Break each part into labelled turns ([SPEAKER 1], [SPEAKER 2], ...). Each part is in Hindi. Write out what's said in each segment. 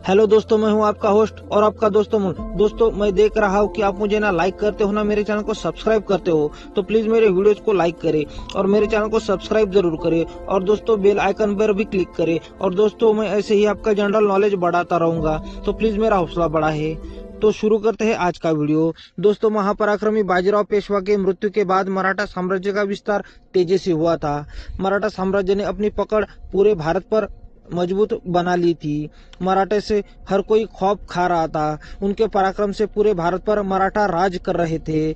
[SPEAKER 1] हेलो दोस्तों, मैं हूं आपका होस्ट और आपका दोस्तों दोस्तों मैं देख रहा हूं कि आप मुझे ना लाइक करते हो ना मेरे चैनल को सब्सक्राइब करते हो। तो प्लीज मेरे वीडियोस को लाइक करें और मेरे चैनल को सब्सक्राइब जरूर करें और दोस्तों बेल आइकन पर भी क्लिक करें। और दोस्तों मैं ऐसे ही आपका जनरल नॉलेज बढ़ाता रहूंगा, तो प्लीज मेरा हौसला बढ़ाए। तो शुरू करते हैं आज का वीडियो। दोस्तों, महापराक्रमी बाजीराव पेशवा के मृत्यु के बाद मराठा साम्राज्य का विस्तार तेजी से हुआ था। मराठा साम्राज्य ने अपनी पकड़ पूरे भारत पर मजबूत बना ली थी। मराठे से हर कोई खौफ खा रहा था। उनके पराक्रम से पूरे भारत पर मराठा राज कर रहे थे।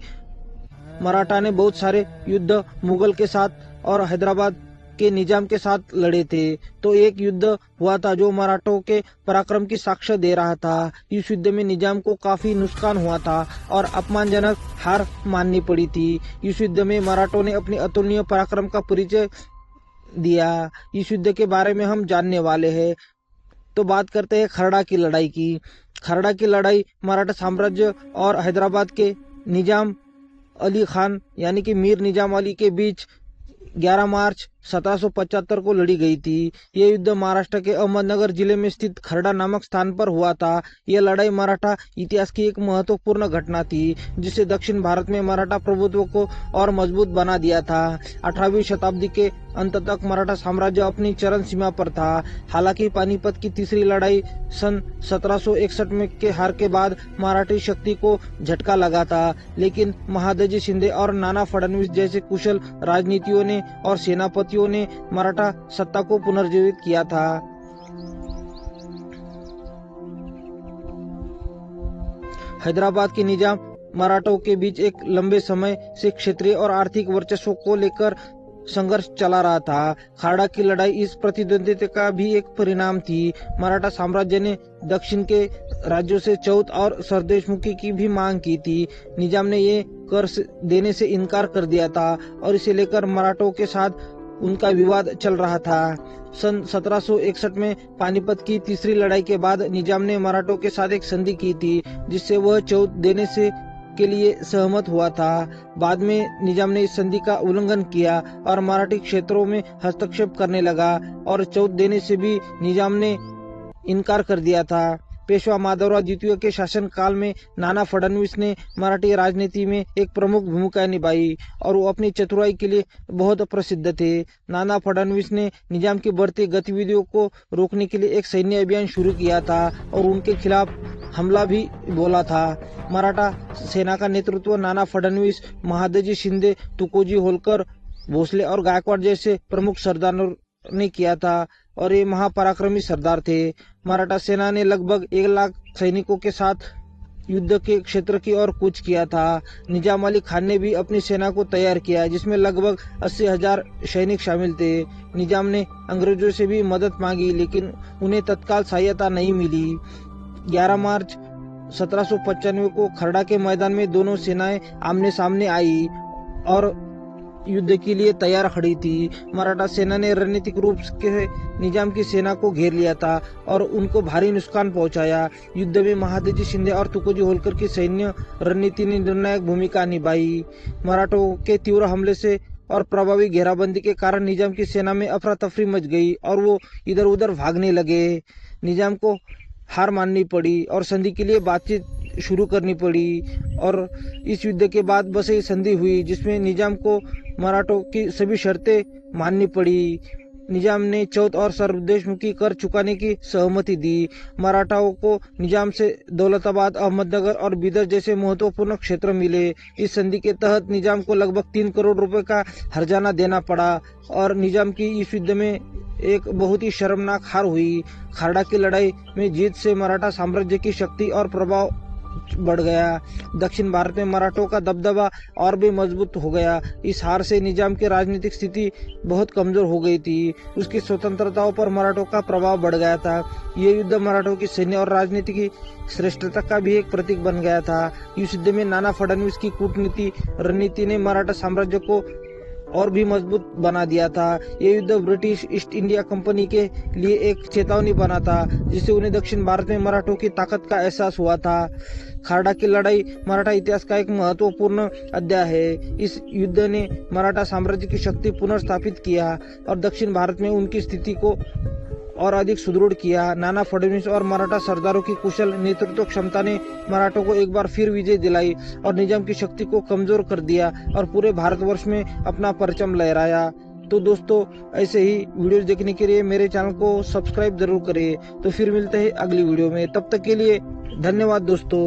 [SPEAKER 1] मराठा ने बहुत सारे युद्ध मुगल के साथ और हैदराबाद के निजाम के साथ लड़े थे। तो एक युद्ध हुआ था जो मराठों के पराक्रम की साक्ष्य दे रहा था। इस युद्ध में निजाम को काफी नुकसान हुआ था और अपमानजनक हार माननी पड़ी थी। इस युद्ध में मराठों ने अपने अतुलनीय पराक्रम का परिचय दिया। इस युद्ध के बारे में हम जानने वाले हैं। तो बात करते हैं खरड़ा की लड़ाई की। खरड़ा की लड़ाई मराठा साम्राज्य और हैदराबाद के निजाम अली खान यानी कि मीर निजाम अली के बीच 11 मार्च 1775 को लड़ी गई थी। यह युद्ध महाराष्ट्र के अहमदनगर जिले में स्थित खरड़ा नामक स्थान पर हुआ था। यह लड़ाई मराठा इतिहास की एक महत्वपूर्ण घटना थी, जिससे दक्षिण भारत में मराठा प्रभुत्व को और मजबूत बना दिया था। 18वीं शताब्दी के अंत तक मराठा साम्राज्य अपनी चरम सीमा पर था। हालांकि पानीपत की तीसरी लड़ाई सन 1761 में के हार के बाद मराठी शक्ति को झटका लगा था, लेकिन महादजी शिंदे और नाना फडणवीस जैसे कुशल राजनीतियों ने और सेनापतियों ने मराठा सत्ता को पुनर्जीवित किया था। हैदराबाद के निजाम मराठों के बीच एक लंबे समय से क्षेत्रीय और आर्थिक वर्चस्व को लेकर संघर्ष चला रहा था। खाड़ा की लड़ाई इस प्रतिद्वंदिता का भी एक परिणाम थी। मराठा साम्राज्य ने दक्षिण के राज्यों से चौथ और सरदेशमुखी की भी मांग की थी। निजाम ने ये कर देने से इनकार कर दिया था और इसे लेकर मराठों के साथ उनका विवाद चल रहा था। सन 1761 में पानीपत की तीसरी लड़ाई के बाद निजाम ने मराठों के साथ एक संधि की थी, जिससे वह चौथ देने से के लिए सहमत हुआ था। बाद में निजाम ने इस संधि का उल्लंघन किया और मराठी क्षेत्रों में हस्तक्षेप करने लगा और चौथ देने से भी निजाम ने इनकार कर दिया था। पेशवा माधवराव द्वितीय के शासन काल में नाना फडणवीस ने मराठी राजनीति में एक प्रमुख भूमिका निभाई और वो अपनी चतुराई के लिए बहुत प्रसिद्ध थे। नाना फडणवीस ने निजाम की बढ़ती गतिविधियों को रोकने के लिए एक सैन्य अभियान शुरू किया था और उनके खिलाफ हमला भी बोला था। मराठा सेना का नेतृत्व नाना फडणवीस, महादजी शिंदे, तुकोजी होलकर, भोसले और गायकवाड़ जैसे प्रमुख सरदारों ने किया था और ये महापराक्रमी सरदार थे। मराठा सेना ने लगभग 1 लाख सैनिकों के साथ युद्ध के क्षेत्र की ओर कूच किया था। निजाम अली खान ने भी अपनी सेना को तैयार किया, जिसमें लगभग 80,000 सैनिक शामिल थे। निजाम ने अंग्रेजों से भी मदद मांगी, लेकिन उन्हें तत्काल सहायता नहीं मिली। 11 मार्च 1795 को खरड़ा के मैदान में दोनों सेनाएं आमने सामने आई और युद्ध के लिए तैयार खड़ी थी। मराठा सेना ने रणनीतिक रूप से निजाम की सेना को घेर लिया था और उनको भारी नुकसान पहुंचाया। युद्ध में महादजी शिंदे और तुकोजी होलकर की सैन्य रणनीति ने निर्णायक भूमिका निभाई। मराठों के तीव्र हमले से और प्रभावी घेराबंदी के कारण निजाम की सेना में अफरा तफरी मच गई और वो इधर उधर भागने लगे। निजाम को हार माननी पड़ी और संधि के लिए बातचीत शुरू करनी पड़ी और इस युद्ध के बाद बसई संधि हुई, जिसमें निजाम को मराठों की सभी शर्तें माननी पड़ी। निजाम ने चौथ और सरदेशमुखी कर चुकाने की सहमति दी। मराठाओं को निजाम से दौलताबाद, अहमदनगर और बीदर जैसे महत्वपूर्ण क्षेत्र मिले। इस संधि के तहत निजाम को लगभग 3 करोड़ रुपए का हर्जाना देना पड़ा और निजाम की इस युद्ध में एक बहुत ही शर्मनाक हार हुई। खरड़ा की लड़ाई में जीत से मराठा साम्राज्य की शक्ति और प्रभाव बढ़ गया। दक्षिण भारत में मराठों का दबदबा और भी मजबूत हो गया। इस हार से निजाम की राजनीतिक स्थिति बहुत कमजोर हो गई थी। उसकी स्वतंत्रताओं पर मराठों का प्रभाव बढ़ गया था। ये युद्ध मराठों की सैन्य और राजनीति की श्रेष्ठता का भी एक प्रतीक बन गया था। इस युद्ध में नाना फडणवीस की कूटनीति रणनीति ने मराठा साम्राज्य को और भी मजबूत बना दिया था। ये युद्ध ब्रिटिश ईस्ट इंडिया कंपनी के लिए एक चेतावनी बना था, जिससे उन्हें दक्षिण भारत में मराठों की ताकत का एहसास हुआ था। खरड़ा की लड़ाई मराठा इतिहास का एक महत्वपूर्ण अध्याय है। इस युद्ध ने मराठा साम्राज्य की शक्ति पुनर्स्थापित किया और दक्षिण भारत में उनकी स्थिति को और अधिक सुदृढ़ किया। नाना फडणवीस और मराठा सरदारों की कुशल नेतृत्व क्षमता ने मराठों को एक बार फिर विजय दिलाई और निजाम की शक्ति को कमजोर कर दिया और पूरे भारतवर्ष में अपना परचम लहराया। तो दोस्तों, ऐसे ही वीडियोस देखने के लिए मेरे चैनल को सब्सक्राइब जरूर करिए। तो फिर मिलते हैं अगली वीडियो में, तब तक के लिए धन्यवाद दोस्तों।